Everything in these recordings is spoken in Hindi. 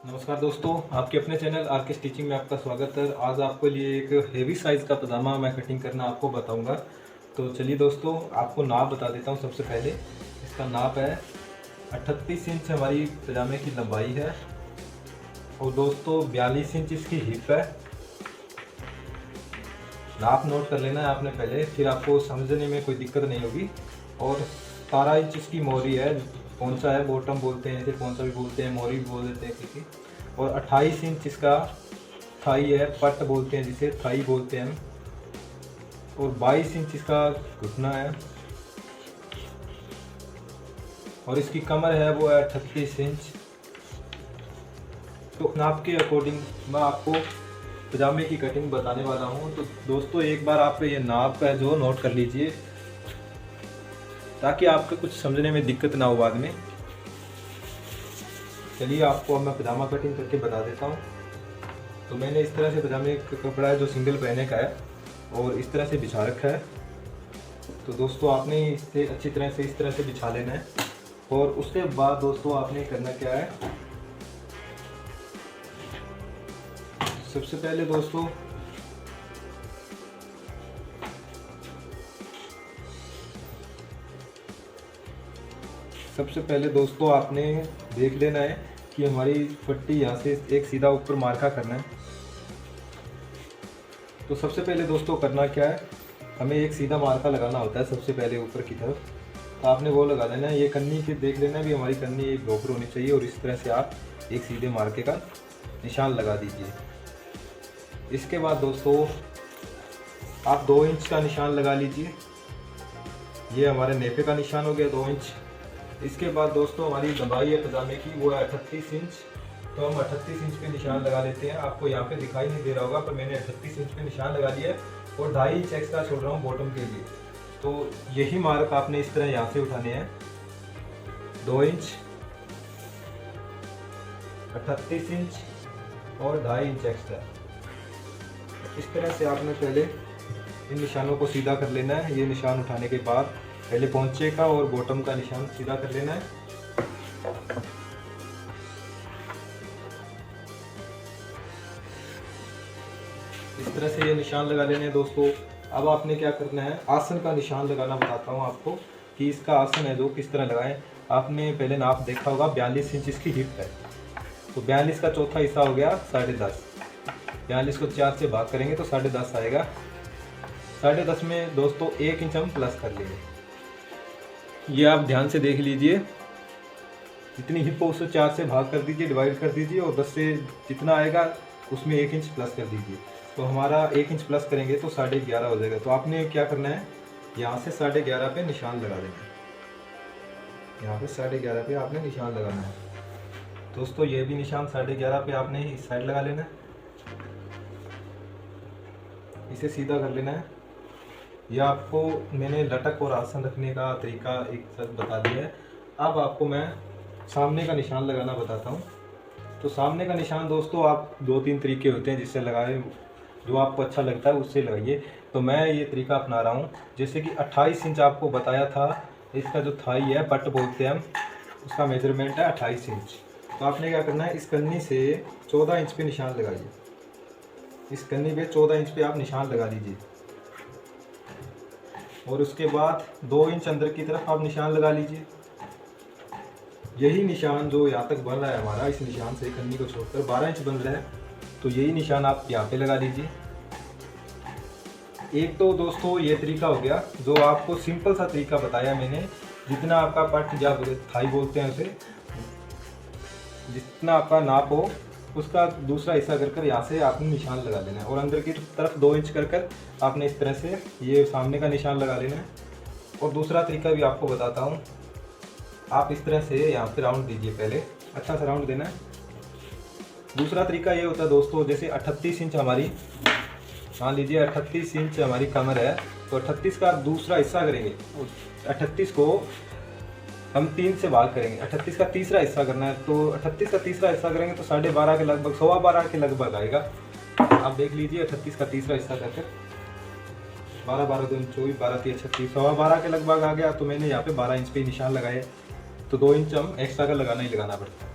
नमस्कार दोस्तों, आपके अपने चैनल आर के स्टिचिंग में आपका स्वागत है। आज आपके लिए एक हेवी साइज़ का पजामा मैं कटिंग करना आपको बताऊंगा। तो चलिए दोस्तों, आपको नाप बता देता हूं। सबसे पहले इसका नाप है 38 इंच हमारी पजामे की लंबाई है और दोस्तों 42 इंच इसकी हिप है। नाप नोट कर लेना है आपने पहले, फिर आपको समझने में कोई दिक्कत नहीं होगी। और 17 इंच इसकी मोरी है, पोंचा है, बॉटम बोलते हैं इसे, पोंचा भी बोलते हैं, मोरी भी बोल देते हैं किसी। और 28 इंच इसका थाई है, पट बोलते हैं जिसे, थाई बोलते हैं हम। और 22 इंच इसका घुटना है और इसकी कमर है वो है 38 इंच। तो नाप के अकॉर्डिंग मैं आपको पजामे की कटिंग बताने वाला हूँ। तो दोस्तों एक बार आप ये नाप है जो नोट कर लीजिए, ताकि आपको कुछ समझने में दिक्कत ना हो बाद में। चलिए आपको अब मैं पजामा कटिंग करके बता देता हूँ। तो मैंने इस तरह से पजामे का कपड़ा है जो सिंगल पहने का है और इस तरह से बिछा रखा है। तो दोस्तों आपने इसे अच्छी तरह से इस तरह से बिछा लेना है। और उसके बाद दोस्तों आपने करना क्या है, सबसे पहले दोस्तों आपने देख लेना है कि हमारी पट्टी यहाँ से एक सीधा ऊपर मार्का करना है। तो सबसे पहले दोस्तों करना क्या है, हमें एक सीधा मार्का लगाना होता है सबसे पहले ऊपर की तरफ। तो आपने वो लगा देना है। ये कन्नी के देख लेना भी हमारी कन्नी एक बराबर होनी चाहिए और इस तरह से आप एक सीधे मार्के का निशान लगा दीजिए। इसके बाद दोस्तों आप 2 इंच का निशान लगा लीजिए। ये हमारे नेफे का निशान हो गया 2 इंच। इसके बाद दोस्तों हमारी लंबाई है पजामे की वो है 38 इंच। तो हम 38 इंच पे निशान लगा लेते हैं। आपको यहाँ पे दिखाई नहीं दे रहा होगा, पर मैंने 38 इंच पे निशान लगा लिया है और 2.5 इंच एक्स्ट्रा छोड़ रहा हूँ बॉटम के लिए। तो यही मार्क आपने इस तरह यहाँ से उठाने हैं, 2 इंच, 38 इंच और 2.5 इंच एक्स्ट्रा। इस तरह से आपने पहले इन निशानों को सीधा कर लेना है। ये निशान उठाने के बाद पहले पोंचे का और बॉटम का निशान सीधा कर लेना है। इस तरह से ये निशान लगा लेने हैं दोस्तों। अब आपने क्या करना है, आसन का निशान लगाना बताता हूँ आपको कि इसका आसन है जो किस तरह लगाएं। आपने पहले नाप देखा होगा, 42 इंच इसकी हिप है। तो 42 का चौथा हिस्सा हो गया 10.5। 42 को 4 से भाग करेंगे तो 10.5 आएगा। 10.5 में दोस्तों 1 इंच हम प्लस कर लेंगे। ये आप ध्यान से देख लीजिए, जितनी हिप हो उससे 4 से भाग कर दीजिए, डिवाइड कर दीजिए और 10 से जितना आएगा उसमें 1 इंच प्लस कर दीजिए। तो हमारा 1 इंच प्लस करेंगे तो 11.5 हो जाएगा। तो आपने क्या करना है, यहाँ से 11.5 पे निशान लगा देना है। यहाँ पे 11.5 पे आपने निशान लगाना है दोस्तों। ये भी निशान 11.5 पे आपने इस साइड लगा लेना है, इसे सीधा कर लेना है। यह आपको मैंने लटक और आसन रखने का तरीका एक साथ बता दिया है। अब आपको मैं सामने का निशान लगाना बताता हूँ। तो सामने का निशान दोस्तों आप 2-3 तरीके होते हैं जिससे लगाए, जो आपको अच्छा लगता है उससे लगाइए। तो मैं ये तरीका अपना रहा हूँ। जैसे कि 28 इंच आपको बताया था, इसका जो थाई है पट बोलते हैं हम, उसका मेजरमेंट है 28 इंच। तो आपने क्या करना है, इस कन्नी से 14 इंच पे निशान लगाइए। इस कन्नी पे 14 इंच पे आप निशान लगा लीजिए और उसके बाद 2 इंच अंदर की तरफ आप निशान लगा लीजिए। यही निशान जो यहाँ तक बन रहा है हमारा, इस निशान से कन्नी को छोड़कर 12 इंच बन रहा है, तो यही निशान आप यहाँ पे लगा लीजिए। एक तो दोस्तों ये तरीका हो गया जो आपको सिंपल सा तरीका बताया मैंने। जितना आपका पट या थाई बोलते हैं उसे, जितना आपका नाप हो उसका दूसरा हिस्सा कर यहाँ से आपने निशान लगा लेना है और अंदर की तरफ 2 इंच कर आपने इस तरह से ये सामने का निशान लगा लेना है। और दूसरा तरीका भी आपको बताता हूँ। आप इस तरह से यहाँ पे राउंड दीजिए, पहले अच्छा सा राउंड देना है। दूसरा तरीका ये होता है दोस्तों, जैसे 38 इंच हमारी, मान लीजिए 38 इंच हमारी कमर है, तो 38 का दूसरा हिस्सा करेंगे। 38 को हम 3 से भाग करेंगे, 38 का तीसरा हिस्सा करना है। तो 38 का तीसरा हिस्सा करेंगे तो 12.5 के लगभग, 12.25 के लगभग आएगा। आप देख लीजिए 38 का तीसरा हिस्सा करके 12, 12, 2, 24, 12, 3, 36, 12.25 के लगभग आ गया। तो मैंने यहाँ पे 12 इंच पे निशान लगाए। तो 2 इंच हम एक्स्ट्रा का लगाना ही लगाना पड़ता है।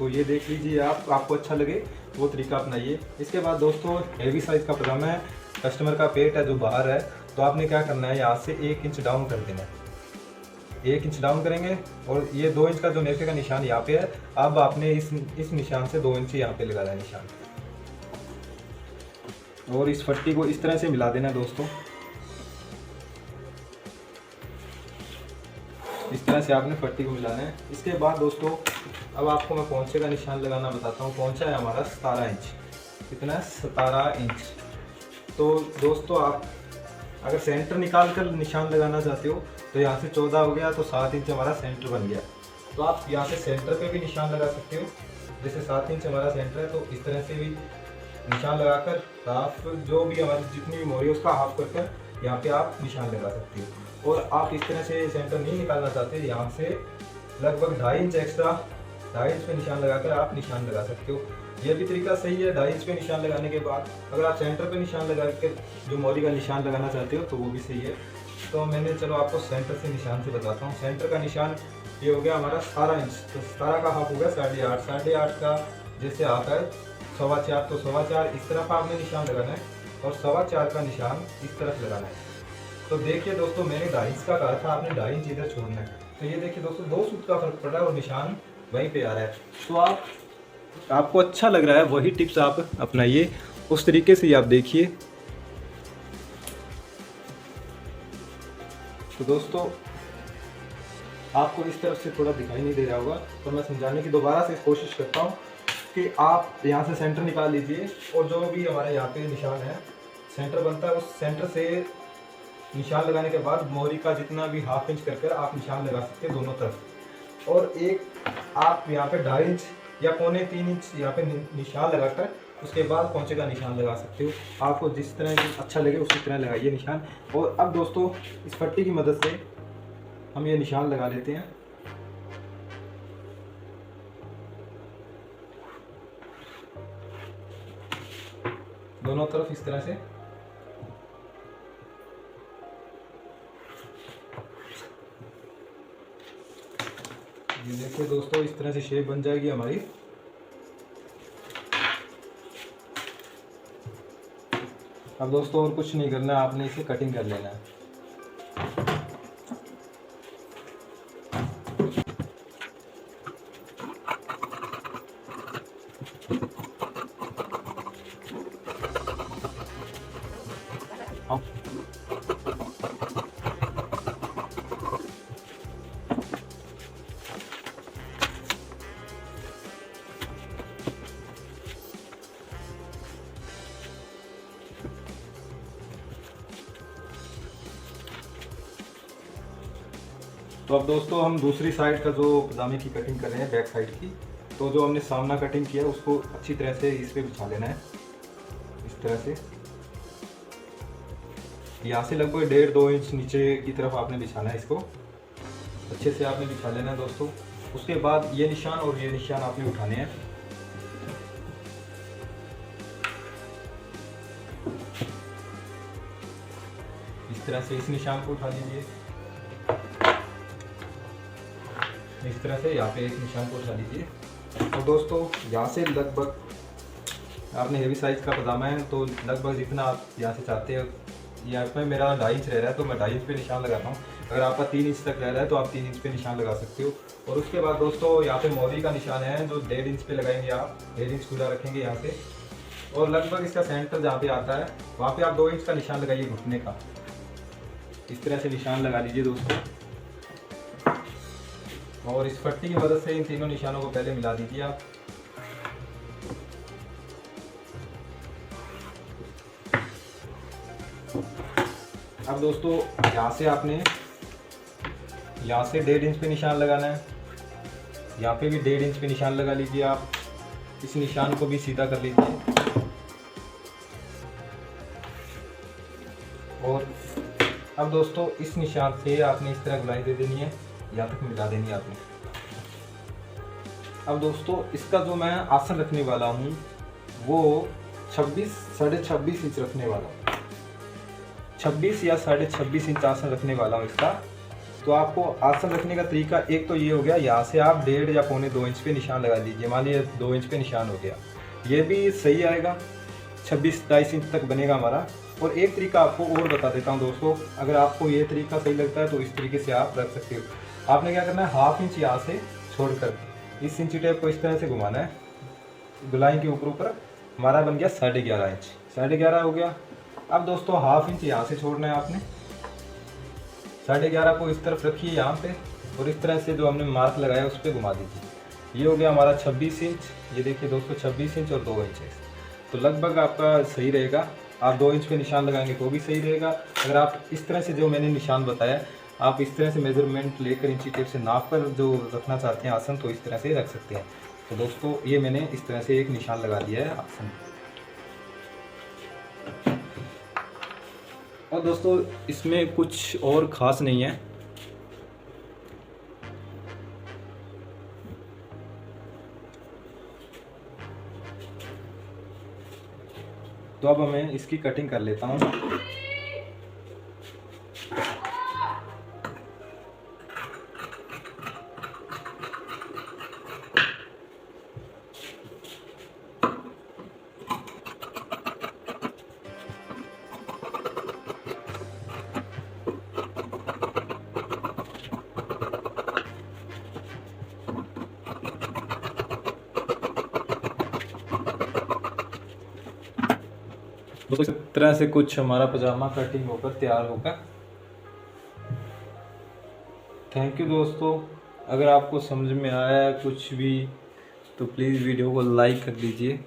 तो ये देख लीजिए आप, आपको अच्छा लगे वो तरीका अपनाइए। इसके बाद दोस्तों हेवी साइज़ का पजामा है, कस्टमर का पेट है जो बाहर है, तो आपने क्या करना है, यहाँ से 1 इंच डाउन कर देना है। 1 इंच डाउन करेंगे और ये 2 इंच का जो नेफे का निशान यहाँ पे है, अब आपने इस निशान से 2 इंच यहाँ पे लगाना है निशान, और इस पट्टी को इस तरह से मिला देना है दोस्तों। इस तरह से आपने पट्टी को मिलाना है। इसके बाद दोस्तों अब आपको मैं पोंचे का निशान लगाना बताता हूँ। पोंचा है हमारा 17 इंच, कितना है 17 इंच। तो दोस्तों आप अगर सेंटर निकाल कर निशान लगाना चाहते हो तो यहाँ से 14 हो गया, तो 7 इंच हमारा सेंटर बन गया। तो आप यहाँ से सेंटर पे भी निशान लगा सकते हो, जैसे 7 इंच हमारा सेंटर है तो इस तरह से भी निशान लगाकर हाफ, जो भी हमारी जितनी भी मोहरी है उसका हाफ कर कर यहाँ पे आप निशान लगा सकते हो। और आप इस तरह से सेंटर नहीं निकालना चाहते, यहाँ से लगभग 2.5 इंच एक्स्ट्रा, 2.5 इंच पे निशान लगाकर आप निशान लगा सकते हो। यह भी तरीका सही है। 2.5 इंच पे निशान लगाने के बाद अगर आप सेंटर पे निशान लगा के जो मोहरी का निशान लगाना चाहते हो तो वो भी सही है। तो मैंने चलो आपको सेंटर से निशान से बताता हूँ। सेंटर का निशान ये हो गया हमारा 17 इंच, तो 17 का हाफ हो गया 8.5, 8.5 का जैसे आता है 4.25, तो 4.25 इस तरफ आपने निशान लगाना है और 4.25 का निशान इस तरफ लगाना है। तो देखिए दोस्तों मैंने 2.5 इंच का कहा था, आपने 2.5 इंच इधर छोड़ना है। तो ये देखिए दोस्तों 2 सूत का फर्क पड़ रहा है और निशान वहीं पे आ रहा है। तो आपको अच्छा लग रहा है वही टिप्स आप अपनाइए, उस तरीके से ही आप देखिए। तो दोस्तों आपको इस तरफ से थोड़ा दिखाई नहीं दे रहा होगा, तो मैं समझाने की दोबारा से कोशिश करता हूँ कि आप यहाँ से सेंटर निकाल लीजिए और जो भी हमारे यहाँ पे निशान है सेंटर बनता है, उस सेंटर से निशान लगाने के बाद मोहरी का जितना भी हाफ इंच कर आप निशान लगा सकते हैं दोनों तरफ। और एक आप यहाँ पे 2.5 इंच या 2.25-3 इंच यहाँ पे निशान लगाकर उसके बाद पोंचे का निशान लगा सकते हो। आपको जिस तरह अच्छा लगे उसी तरह लगाइए निशान। और अब दोस्तों इस पट्टी की मदद से हम ये निशान लगा लेते हैं। दोनों तरफ इस तरह से। ये देखिए दोस्तों इस तरह से शेप बन जाएगी हमारी। अब दोस्तों और कुछ नहीं करना है, आपने इसे कटिंग कर लेना है। तो अब दोस्तों हम दूसरी साइड का जो पजामे की कटिंग कर रहे हैं, बैक साइड की, तो जो हमने सामना कटिंग किया उसको अच्छी तरह से इस पे बिछा लेना है। इस तरह से यहाँ से लगभग 1.5-2 इंच नीचे की तरफ आपने बिछाना है, इसको अच्छे से आपने बिछा लेना है दोस्तों। उसके बाद ये निशान और ये निशान आपने उठाने हैं। इस तरह से इस निशान को उठा लीजिए, इस तरह से यहाँ पे एक निशान को उठा लीजिए। और दोस्तों यहाँ से लगभग आपने हेवी साइज़ का पजामा है तो लगभग जितना आप यहाँ से चाहते हो, यहाँ पे मेरा 2.5 इंच रह रहा है तो मैं 2.5 इंच पे निशान लगाता हूँ। अगर आपका 3 इंच तक रह रहा है तो आप 3 इंच पे निशान लगा सकते हो। और उसके बाद दोस्तों यहाँ पे मोहरी का निशान है जो 1.5 इंच पे लगाएंगे आप, 1.5 इंच खुला रखेंगे यहाँ से। और लगभग इसका सेंटर जहाँ पे आता है वहाँ पे आप 2 इंच का निशान लगाइए घुटने का। इस तरह से निशान लगा लीजिए दोस्तों। और इस पट्टी की मदद से इन तीनों निशानों को पहले मिला दीजिए आप। अब दोस्तों यहाँ से आपने यहाँ से 1.5 इंच पे निशान लगाना है, यहाँ पे भी 1.5 इंच पे निशान लगा लीजिए आप। इस निशान को भी सीधा कर लीजिए। और अब दोस्तों इस निशान से आपने इस तरह गुलाई दे देनी है, यहाँ तक मिला देनी है आपने। अब दोस्तों इसका जो मैं आसन रखने वाला हूँ वो 26-26.5 इंच रखने वाला हूँ। 26 या 26.5 इंच आसन रखने वाला हूँ इसका। तो आपको आसन रखने का तरीका एक तो ये हो गया, यहाँ से आप 1.5 या 1.25 इंच पे निशान लगा दीजिए। मान लीजिए 2 इंच पे निशान हो गया, ये भी सही आएगा, 26-27 इंच तक बनेगा हमारा। और एक तरीका आपको और बता देता हूँ दोस्तों, अगर आपको ये तरीका सही लगता है तो इस तरीके से आप रख सकते हो। आपने क्या करना है, 1/2 इंच यहाँ से छोड़कर इस इंची टेप को इस तरह से घुमाना है, गुलाई के ऊपर ऊपर हमारा बन गया 11.5 इंच, 11.5 हो गया। अब दोस्तों 1/2 इंच यहाँ से छोड़ना है आपने, 11.5 को इस तरफ रखिए यहाँ पे, और इस तरह से जो हमने मार्क लगाया उस पर घुमा दीजिए। ये हो गया हमारा 26 इंच। ये देखिए दोस्तों 26 इंच और 2 इंच है, तो लगभग आपका सही रहेगा। आप 2 इंच पे निशान लगाएंगे तो भी सही रहेगा। अगर आप इस तरह से जो मैंने निशान बताया, आप इस तरह से मेजरमेंट लेकर इंची टेप से नाप कर जो रखना चाहते हैं आसन, तो इस तरह से रख सकते हैं। तो दोस्तों ये मैंने इस तरह से एक निशान लगा दिया है आसन। और दोस्तों इसमें कुछ और ख़ास नहीं है। तो अब मैं इसकी कटिंग कर लेता हूँ। दोस्तों इस तरह से कुछ हमारा पजामा कटिंग होकर तैयार होगा। थैंक यू दोस्तों। अगर आपको समझ में आया कुछ भी तो प्लीज़ वीडियो को लाइक कर दीजिए।